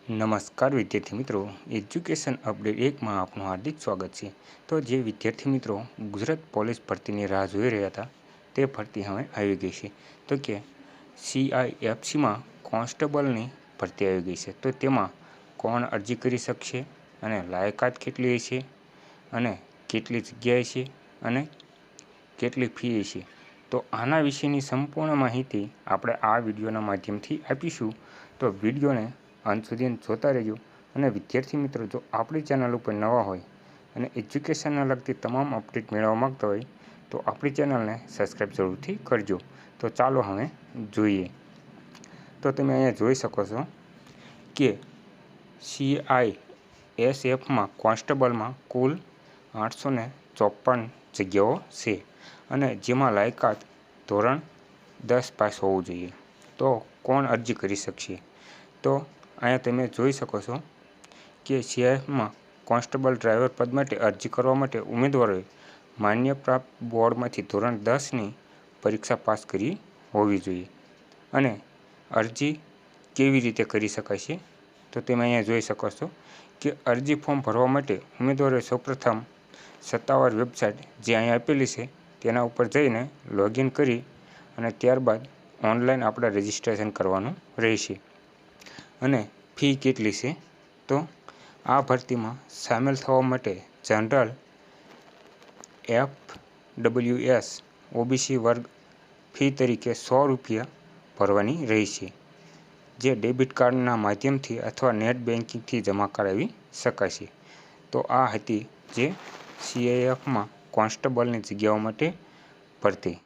નમસ્કાર વિદ્યાર્થી મિત્રો, એજ્યુકેશન અપડેટ 1માં આપનું હાર્દિક સ્વાગત છે। તો જે વિદ્યાર્થી મિત્રો ગુજરાત પોલીસ ભરતીની રાહ જોઈ રહ્યા હતા તે ભરતી હવે આવી ગઈ છે। તો કે CIFCમાં કોન્સ્ટેબલની ભરતી આવી ગઈ છે। તો તેમાં કોણ અરજી કરી શકશે અને લાયકાત કેટલી છે અને કેટલી જગ્યાએ છે અને કેટલી ફી છે, તો આના વિશેની સંપૂર્ણ માહિતી આપણે આ વિડીયોના માધ્યમથી આપીશું। તો વિડીયોને અંત સુધી જોતા રહેજો। અને વિદ્યાર્થી મિત્રો, જો આપણી ચેનલ ઉપર નવા હોય અને એજ્યુકેશનને લગતી તમામ અપડેટ મેળવવા માગતા હોય તો આપણી ચેનલને સબસ્ક્રાઈબ જરૂરથી કરજો। તો ચાલો હવે જોઈએ। તો તમે અહીંયા જોઈ શકો છો કે CISFમાં કોન્સ્ટેબલમાં કુલ 854 જગ્યાઓ છે અને જેમાં લાયકાત ધોરણ 10 પાસ હોવું જોઈએ। તો કોણ અરજી કરી શકશે? તો અહીંયા તમે જોઈ શકો છો કે CIFમાં કોન્સ્ટેબલ ડ્રાઈવર પદ માટે અરજી કરવા માટે ઉમેદવારોએ માન્ય પ્રાપ્ત બોર્ડમાંથી ધોરણ 10ની પરીક્ષા પાસ કરી હોવી જોઈએ। અને અરજી કેવી રીતે કરી શકાય છે? તો તમે અહીંયા જોઈ શકો છો કે અરજી ફોર્મ ભરવા માટે ઉમેદવારોએ સૌપ્રથમ સત્તાવાર વેબસાઇટ જે અહીં આપેલી છે તેના ઉપર જઈને લોગિન કરી અને ત્યારબાદ ઓનલાઈન આપણે રજિસ્ટ્રેશન કરવાનું રહેશે। અને ફી કેટલી છે? તો આ ભરતીમાં સામેલ થવા માટે જનરલ, FWS, OBC વર્ગ ફી તરીકે 100 રૂપિયા ભરવાની રહેશે, જે ડેબિટ કાર્ડના માધ્યમથી અથવા નેટ બેન્કિંગથી જમા કરાવી શકાશે। તો આ હતી જે CIFમાં કોન્સ્ટેબલની જગ્યાઓ માટે ભરતી।